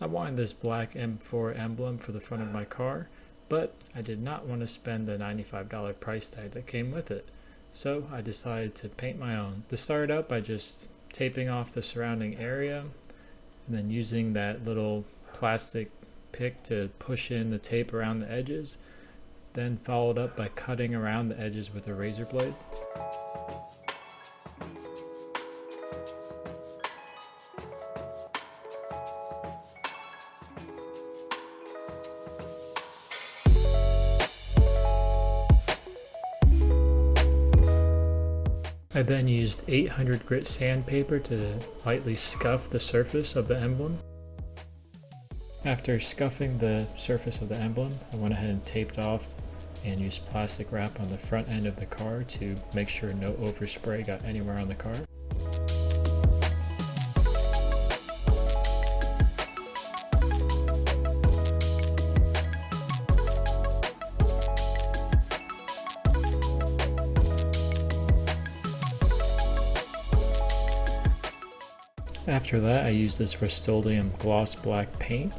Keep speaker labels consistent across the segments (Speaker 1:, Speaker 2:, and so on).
Speaker 1: I wanted this black M4 emblem for the front of my car, but I did not want to spend the $95 price tag that came with it. So I decided to paint my own. To start out by just taping off the surrounding area and then using that little plastic pick to push in the tape around the edges, then followed up by cutting around the edges with a razor blade. I then used 800 grit sandpaper to lightly scuff the surface of the emblem. After scuffing the surface of the emblem, I went ahead and taped off and used plastic wrap on the front end of the car to make sure no overspray got anywhere on the car. After that, I used this Rust-Oleum gloss black paint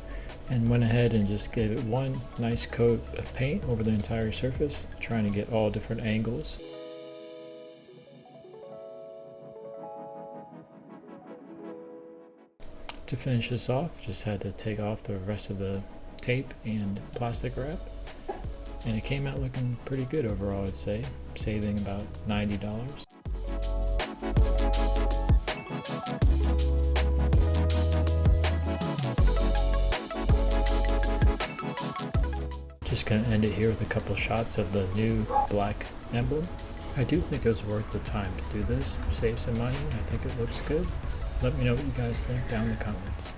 Speaker 1: and went ahead and just gave it one nice coat of paint over the entire surface, trying to get all different angles. To finish this off, just had to take off the rest of the tape and plastic wrap, and it came out looking pretty good overall, I'd say, saving about $90. Just gonna end it here with a couple shots of the new black emblem. I do think it was worth the time to do this, save some money. I think it looks good. Let me know what you guys think down in the comments.